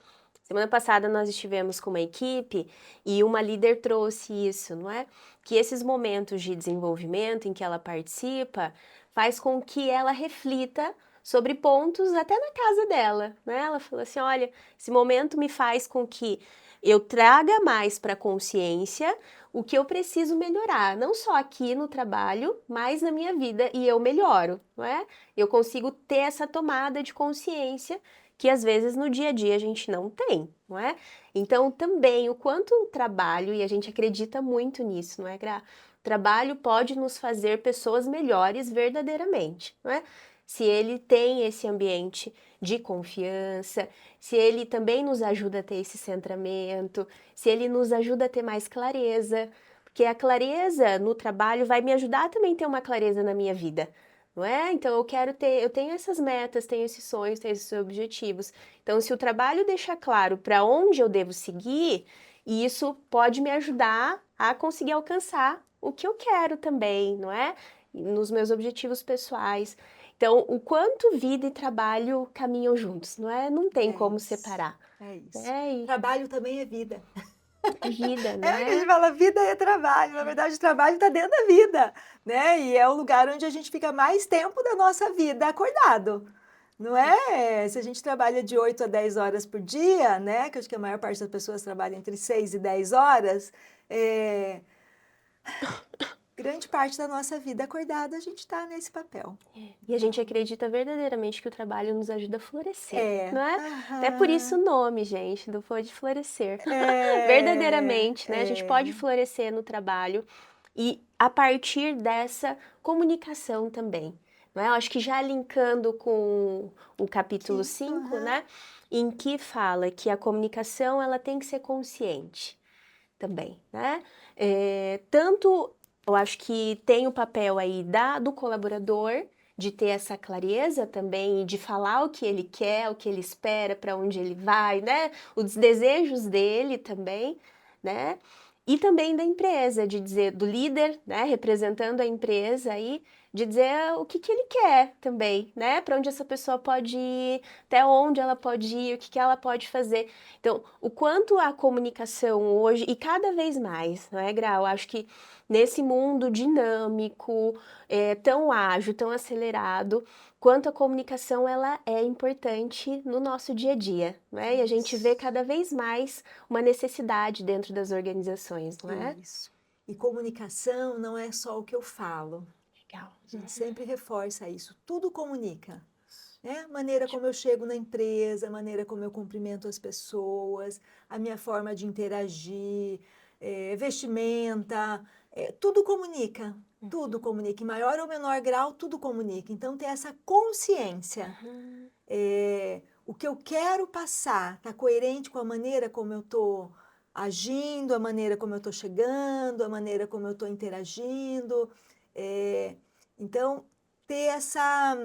Semana passada nós estivemos com uma equipe e uma líder trouxe isso, não é? Que esses momentos de desenvolvimento em que ela participa faz com que ela reflita sobre pontos até na casa dela, né? Ela falou assim, olha, esse momento me faz com que eu traga mais para a consciência o que eu preciso melhorar, não só aqui no trabalho, mas na minha vida, e eu melhoro, não é? Eu consigo ter essa tomada de consciência que às vezes no dia a dia a gente não tem, não é? Então também o quanto o trabalho, e a gente acredita muito nisso, não é, Gra? O trabalho pode nos fazer pessoas melhores verdadeiramente, não é? Se ele tem esse ambiente de confiança, se ele também nos ajuda a ter esse centramento, se ele nos ajuda a ter mais clareza, porque a clareza no trabalho vai me ajudar também a ter uma clareza na minha vida, não é? Então eu tenho essas metas, tenho esses sonhos, tenho esses objetivos. Então se o trabalho deixar claro para onde eu devo seguir, isso pode me ajudar a conseguir alcançar o que eu quero também, não é? Nos meus objetivos pessoais. Então, o quanto vida e trabalho caminham juntos, não é? Não tem como separar. É isso. É Trabalho também é vida. vida, não É que a gente é? fala, vida é trabalho. Na verdade, o trabalho está dentro da vida, né? E é o lugar onde a gente fica mais tempo da nossa vida acordado. Não é? Se a gente trabalha de 8 a 10 horas por dia, né? Que eu acho que a maior parte das pessoas trabalha entre 6 e 10 horas, grande parte da nossa vida acordada a gente está nesse papel. E a gente acredita verdadeiramente que o trabalho nos ajuda a florescer, não é? Até por isso Aham. o nome, gente, do Pode Florescer. É, Verdadeiramente, né? A gente pode florescer no trabalho e a partir dessa comunicação também, não é? Eu acho que já linkando com o capítulo 5, aham. né? Em que fala que a comunicação ela tem que ser consciente também, né? Tanto eu acho que tem o papel aí do colaborador de ter essa clareza também e de falar o que ele quer, o que ele espera, para onde ele vai, né? Os desejos dele também, né? E também da empresa, de dizer, do líder, né? Representando a empresa aí, de dizer o que ele quer também, né? Para onde essa pessoa pode ir, até onde ela pode ir, o que ela pode fazer. Então, o quanto a comunicação hoje, e cada vez mais, não é, Grau? Acho que nesse mundo dinâmico, tão ágil, tão acelerado, quanto a comunicação ela é importante no nosso dia a dia, não é? E a gente vê cada vez mais uma necessidade dentro das organizações, não é? Isso. E comunicação não é só o que eu falo. Legal. A gente sempre reforça isso. Tudo comunica. Né? A maneira como eu chego na empresa, a maneira como eu cumprimento as pessoas, a minha forma de interagir, vestimenta, tudo comunica. Tudo comunica. Em maior ou menor grau, tudo comunica. Então, ter essa consciência. O que eu quero passar está coerente com a maneira como eu estou agindo, a maneira como eu estou chegando, a maneira como eu estou interagindo. Então, ter essa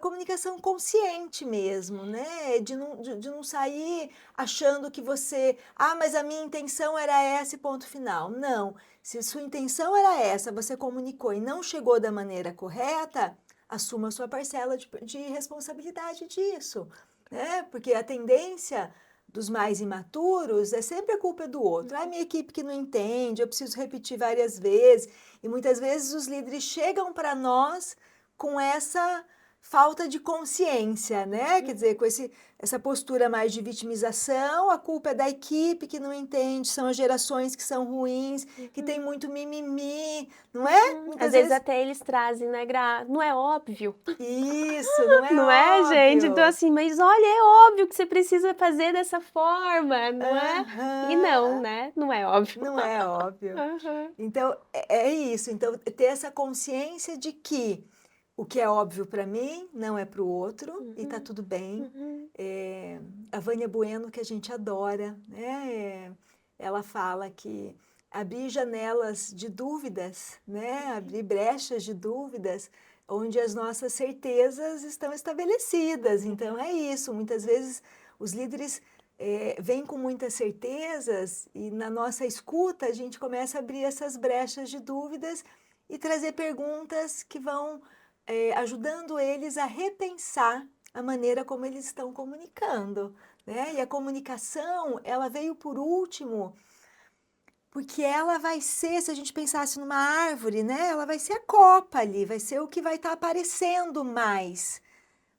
comunicação consciente mesmo, né? De não sair achando que você, mas a minha intenção era essa e ponto final. Não, se sua intenção era essa, você comunicou e não chegou da maneira correta, assuma a sua parcela de responsabilidade disso, né? Porque a tendência dos mais imaturos é sempre a culpa do outro. Minha equipe que não entende, eu preciso repetir várias vezes. E muitas vezes os líderes chegam para nós com essa falta de consciência, né? Quer dizer, com essa postura mais de vitimização, a culpa é da equipe que não entende, são as gerações que são ruins, que tem muito mimimi, não é? Às vezes até eles trazem, né, Gra? Não é óbvio? Isso, não é Não é, óbvio. gente? Então, assim, mas olha, é óbvio que você precisa fazer dessa forma, não é? E não, né? Não é óbvio. Não é óbvio. Aham. Então, é isso. Então, ter essa consciência de que O que é óbvio para mim não é para o outro e tá tudo bem. Uhum. A Vânia Bueno, que a gente adora, né? Ela fala que abrir janelas de dúvidas, né? Abrir brechas de dúvidas, onde as nossas certezas estão estabelecidas. Então é isso. Muitas vezes os líderes vêm com muitas certezas e na nossa escuta a gente começa a abrir essas brechas de dúvidas e trazer perguntas que vão ajudando eles a repensar a maneira como eles estão comunicando, né? E a comunicação, ela veio por último, porque ela vai ser, se a gente pensasse numa árvore, né? Ela vai ser a copa ali, vai ser o que vai estar aparecendo mais.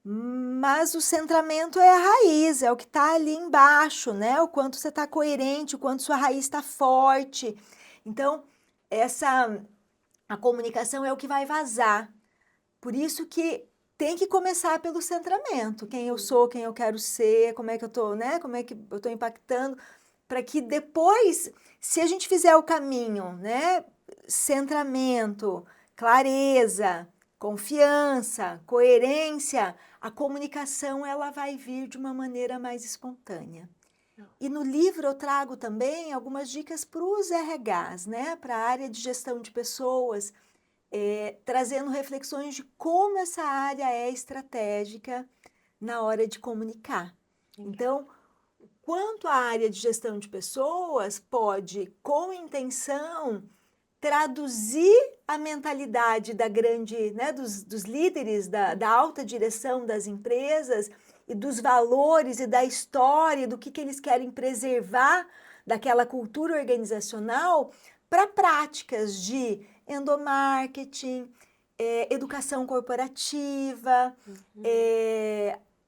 Mas o centramento é a raiz, é o que está ali embaixo, né? O quanto você está coerente, o quanto sua raiz está forte. Então, a comunicação é o que vai vazar. Por isso que tem que começar pelo centramento, quem eu sou, quem eu quero ser, como é que eu tô, né? Como é que eu tô impactando, para que depois, se a gente fizer o caminho, né? Centramento, clareza, confiança, coerência, a comunicação ela vai vir de uma maneira mais espontânea. E no livro eu trago também algumas dicas para os RHs, né? Para a área de gestão de pessoas, trazendo reflexões de como essa área é estratégica na hora de comunicar. Então, quanto a área de gestão de pessoas pode, com intenção, traduzir a mentalidade da grande, né, dos líderes, da alta direção das empresas e dos valores e da história, do que eles querem preservar daquela cultura organizacional para práticas de endomarketing, educação corporativa,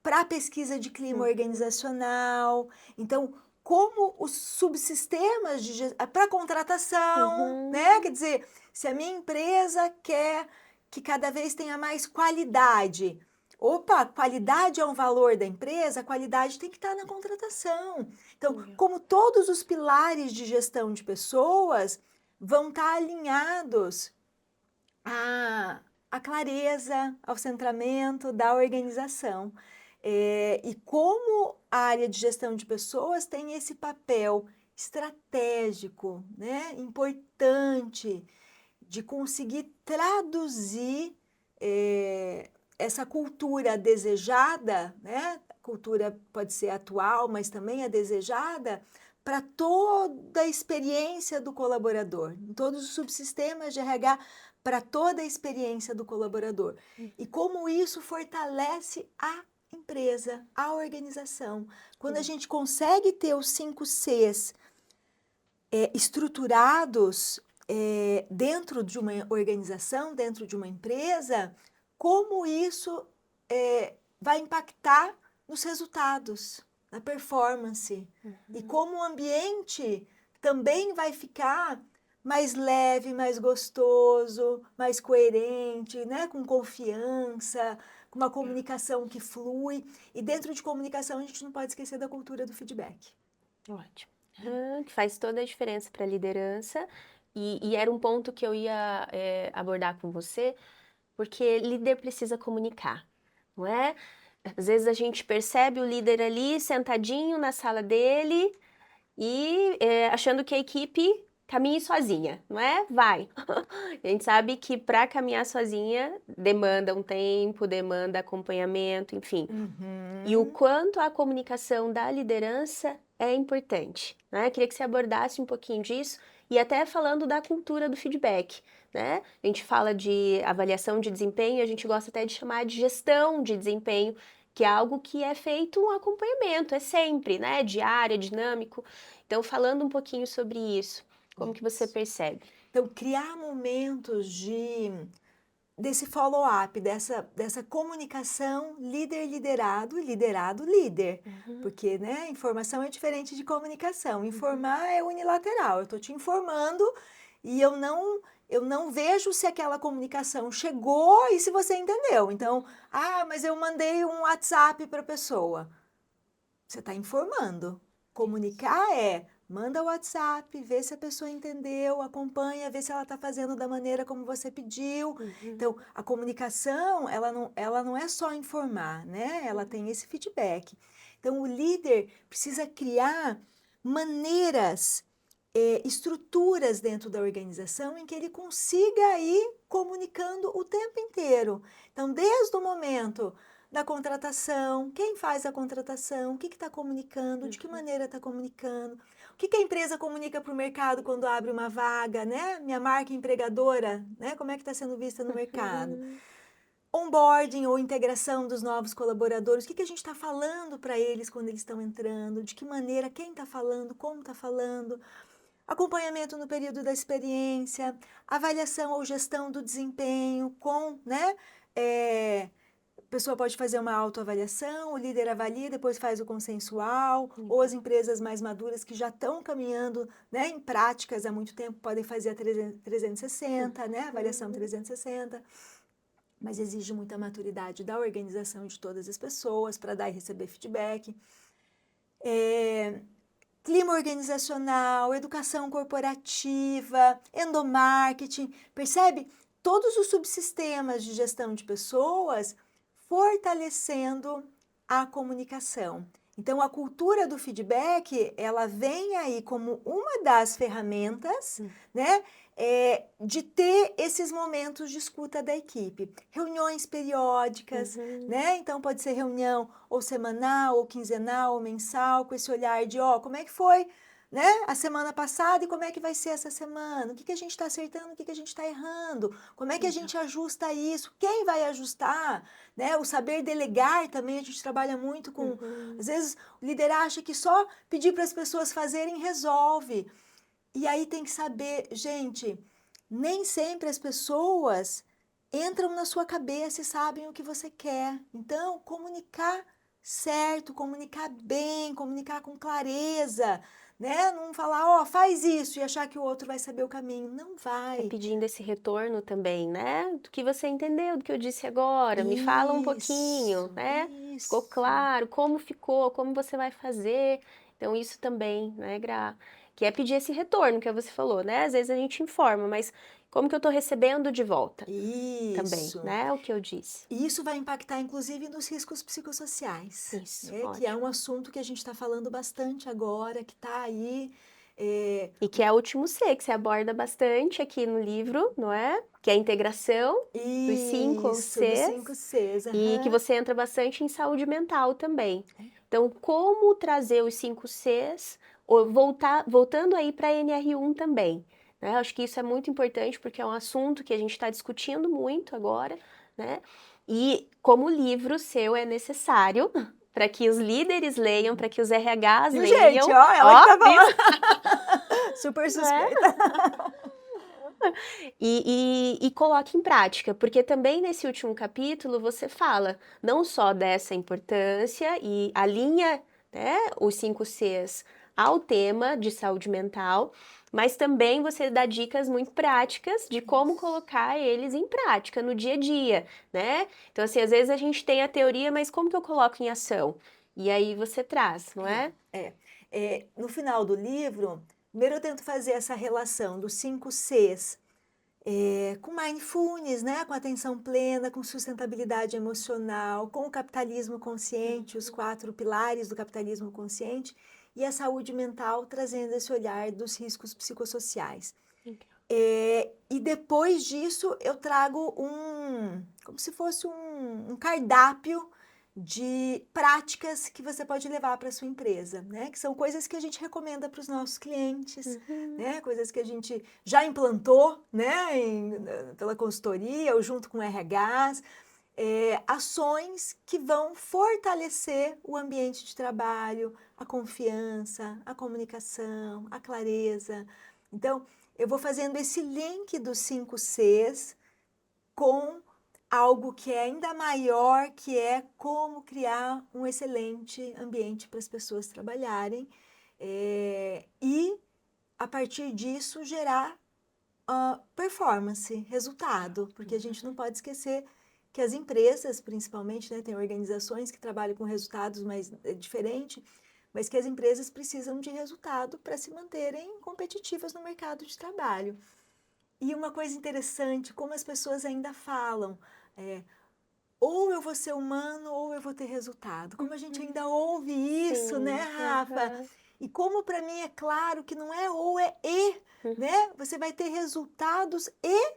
para pesquisa de clima organizacional. Então, como os subsistemas para contratação, né? Quer dizer, se a minha empresa quer que cada vez tenha mais qualidade, opa, qualidade é um valor da empresa, a qualidade tem que estar na contratação. Então, como todos os pilares de gestão de pessoas vão estar alinhados à clareza, ao centramento da organização. E como a área de gestão de pessoas tem esse papel estratégico, né, importante, de conseguir traduzir essa cultura desejada, né, cultura pode ser atual, mas também é desejada, para toda a experiência do colaborador, em todos os subsistemas de RH, para toda a experiência do colaborador. E como isso fortalece a empresa, a organização. Quando a gente consegue ter os 5 Cs estruturados dentro de uma organização, dentro de uma empresa, como isso vai impactar nos resultados, na performance. E como o ambiente também vai ficar mais leve, mais gostoso, mais coerente, né? Com confiança, com uma comunicação que flui. E dentro de comunicação a gente não pode esquecer da cultura do feedback. Ótimo. Que faz toda a diferença para a liderança. E era um ponto que eu ia abordar com você, porque líder precisa comunicar, não é? Às vezes a gente percebe o líder ali sentadinho na sala dele e achando que a equipe caminhe sozinha, não é? Vai. A gente sabe que para caminhar sozinha demanda um tempo, demanda acompanhamento, enfim. E o quanto a comunicação da liderança é importante, né? Queria que você abordasse um pouquinho disso e até falando da cultura do feedback, né? A gente fala de avaliação de desempenho, a gente gosta até de chamar de gestão de desempenho, que é algo que é feito um acompanhamento, é sempre, né? Diário, dinâmico. Então, falando um pouquinho sobre isso, como que você percebe? Então, criar momentos desse follow-up, dessa comunicação líder-liderado e liderado-líder. Porque, né, informação é diferente de comunicação. Informar é unilateral, eu estou te informando e eu não vejo se aquela comunicação chegou e se você entendeu. Então, mas eu mandei um WhatsApp para a pessoa. Você está informando. Comunicar manda o WhatsApp, vê se a pessoa entendeu, acompanha, vê se ela está fazendo da maneira como você pediu. Então, a comunicação, ela não é só informar, né? Ela tem esse feedback. Então, o líder precisa criar maneiras, estruturas dentro da organização em que ele consiga ir comunicando o tempo inteiro. Então, desde o momento da contratação, quem faz a contratação, o que está comunicando, de que maneira está comunicando, o que a empresa comunica para o mercado quando abre uma vaga, né? Minha marca empregadora, né? Como é que está sendo vista no mercado? Onboarding ou integração dos novos colaboradores, o que a gente está falando para eles quando eles estão entrando, de que maneira, quem está falando, como está falando, acompanhamento no período da experiência, avaliação ou gestão do desempenho com, né? A pessoa pode fazer uma autoavaliação, o líder avalia, depois faz o consensual, ou as empresas mais maduras que já estão caminhando, né, em práticas há muito tempo podem fazer a 360, né, avaliação 360. Mas exige muita maturidade da organização de todas as pessoas para dar e receber feedback. Clima organizacional, educação corporativa, endomarketing, percebe? Todos os subsistemas de gestão de pessoas fortalecendo a comunicação. Então, a cultura do feedback, ela vem aí como uma das ferramentas, né, de ter esses momentos de escuta da equipe. Reuniões periódicas, né? Então, pode ser reunião ou semanal, ou quinzenal, ou mensal, com esse olhar de, como é que foi, né, a semana passada e como é que vai ser essa semana? O que a gente está acertando, o que a gente está errando? Como é que a gente ajusta isso? Quem vai ajustar? Né? O saber delegar também, a gente trabalha muito com... Às vezes, o líder acha que só pedir para as pessoas fazerem resolve. E aí tem que saber, gente, nem sempre as pessoas entram na sua cabeça e sabem o que você quer. Então, comunicar certo, comunicar bem, comunicar com clareza, né? Não falar, faz isso e achar que o outro vai saber o caminho. Não vai. Pedindo esse retorno também, né? Do que você entendeu, do que eu disse agora. Me fala um pouquinho, né? Ficou claro? Como ficou? Como você vai fazer? Então, isso também, né, Gra? Que é pedir esse retorno que você falou, né? Às vezes a gente informa, mas como que eu estou recebendo de volta? Também, né? O que eu disse. E isso vai impactar, inclusive, nos riscos psicossociais. Isso, que é um assunto que a gente está falando bastante agora, que está aí... E que é o último C, que você aborda bastante aqui no livro, não é? Que é a integração dos 5 Cs. Dos 5 Cs. E que você entra bastante em saúde mental também. Então, como trazer os 5 Cs, voltando aí para a NR1 também. Né? Acho que isso é muito importante, porque é um assunto que a gente está discutindo muito agora, né? E como o livro seu é necessário para que os líderes leiam, para que os RHs leiam. Gente, ela que tá falando. Super suspeita. E coloque em prática, porque também nesse último capítulo você fala não só dessa importância e alinha, né, os 5 Cs ao tema de saúde mental, mas também você dá dicas muito práticas de como colocar eles em prática no dia a dia, né? Então, assim, às vezes a gente tem a teoria, mas como que eu coloco em ação? E aí você traz, não é? No final do livro, primeiro eu tento fazer essa relação dos 5 Cs, com mindfulness, né? Com atenção plena, com sustentabilidade emocional, com o capitalismo consciente, os 4 pilares do capitalismo consciente, e a saúde mental trazendo esse olhar dos riscos psicossociais. E depois disso eu trago como se fosse um cardápio de práticas que você pode levar para a sua empresa, né? Que são coisas que a gente recomenda para os nossos clientes, né? Coisas que a gente já implantou, né? Pela consultoria ou junto com RHs, ações que vão fortalecer o ambiente de trabalho, a confiança, a comunicação, a clareza. Então, eu vou fazendo esse link dos 5 Cs com algo que é ainda maior, que é como criar um excelente ambiente para as pessoas trabalharem e, a partir disso, gerar performance, resultado, porque a gente não pode esquecer que as empresas, principalmente, né, tem organizações que trabalham com resultados, mas é diferente, mas que as empresas precisam de resultado para se manterem competitivas no mercado de trabalho. E uma coisa interessante, como as pessoas ainda falam, ou eu vou ser humano ou eu vou ter resultado. Como a gente ainda ouve isso, Sim, né, Rafa? aham. E como para mim é claro que não é ou, é e, né? Você vai ter resultados e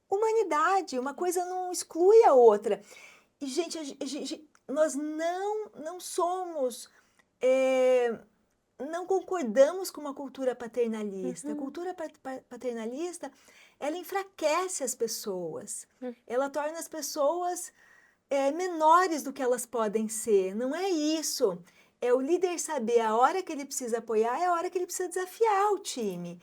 humanidade. Uma coisa não exclui a outra. E, gente, nós não somos, não concordamos com uma cultura paternalista. A Uhum. cultura paternalista, ela enfraquece as pessoas. Ela torna as pessoas menores do que elas podem ser. Não é isso. É o líder saber a hora que ele precisa apoiar, é a hora que ele precisa desafiar o time.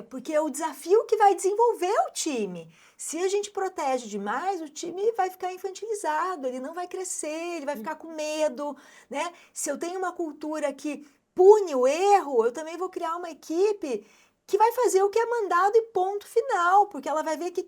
Porque é o desafio que vai desenvolver o time. Se a gente protege demais, o time vai ficar infantilizado, ele não vai crescer, ele vai ficar com medo, né? Se eu tenho uma cultura que pune o erro, eu também vou criar uma equipe que vai fazer o que é mandado e ponto final, porque ela vai ver que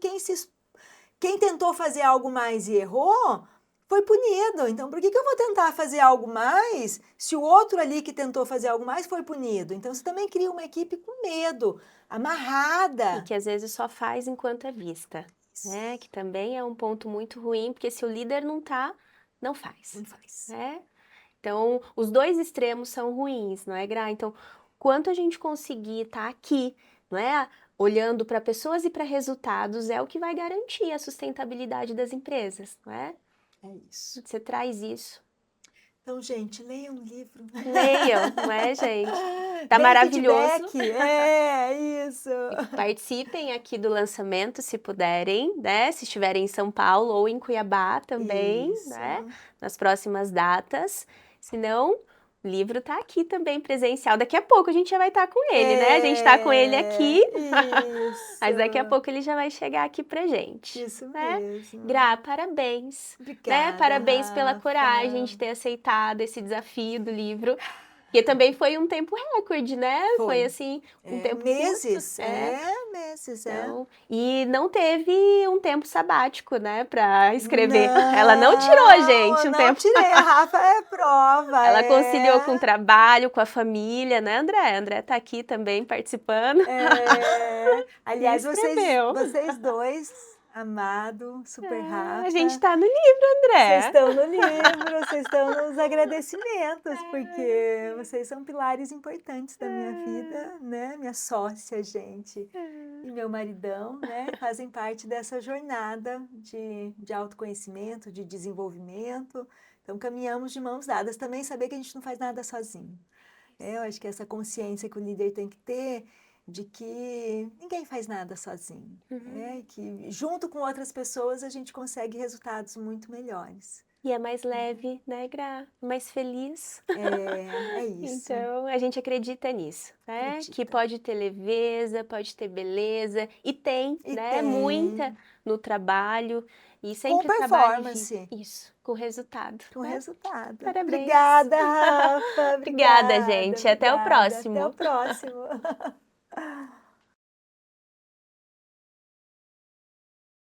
quem tentou fazer algo mais e errou, foi punido. Então, por que eu vou tentar fazer algo mais se o outro ali que tentou fazer algo mais foi punido? Então, você também cria uma equipe com medo, E amarrada. que às vezes só faz enquanto é vista, né? Que também é um ponto muito ruim, porque se o líder não tá, não faz, Não faz. né? Então, os dois extremos são ruins, não é, Gra? Então, quanto a gente conseguir estar aqui, não é? Olhando para pessoas e para resultados é o que vai garantir a sustentabilidade das empresas, não é? É isso. Você traz isso. Então, gente, leiam um livro. Leiam, não é, gente? Tá Deem maravilhoso. feedback. É isso. E participem aqui do lançamento, se puderem, né? Se estiverem em São Paulo ou em Cuiabá também, Isso. né? Nas próximas datas. Se não, o livro tá aqui também presencial. Daqui a pouco a gente já vai estar com ele, né? A gente tá com ele aqui, Isso. mas daqui a pouco ele já vai chegar aqui pra gente, Isso né? mesmo. Gra, parabéns, né? Obrigada, Parabéns pela coragem Rafa. de ter aceitado esse desafio do livro. Porque também foi um tempo recorde, né? Foi assim, um tempo meses, curto. É. meses, Então, e não teve um tempo sabático, né, para escrever. Ela não tirou a gente um Não tempo. tirei, a Rafa é prova, Ela conciliou com o trabalho, com a família, né, André? André tá aqui também participando. E Aliás, escreveu. vocês dois, amado, super A gente Rafa, tá no livro, vocês André. estão no livro, vocês estão nos agradecimentos, porque vocês são pilares importantes da minha vida, né? Minha sócia, gente, e meu maridão, né? Fazem parte dessa jornada de autoconhecimento, de desenvolvimento. Então, caminhamos de mãos dadas. Também saber que a gente não faz nada sozinho. Eu acho que essa consciência que o líder tem que ter de que ninguém faz nada sozinho. E que junto com outras pessoas a gente consegue resultados muito melhores. E é mais leve, né, Gra? Mais feliz. É isso. Então, a gente acredita nisso, né? Acredita. Que pode ter leveza, pode ter beleza, e tem, E né? tem. Muita no trabalho, e Com sempre trabalho performance. isso, com resultado, Com né? resultado. Parabéns. Obrigada, Rafa. Obrigada, gente. Até o Obrigada. Até próximo. o próximo.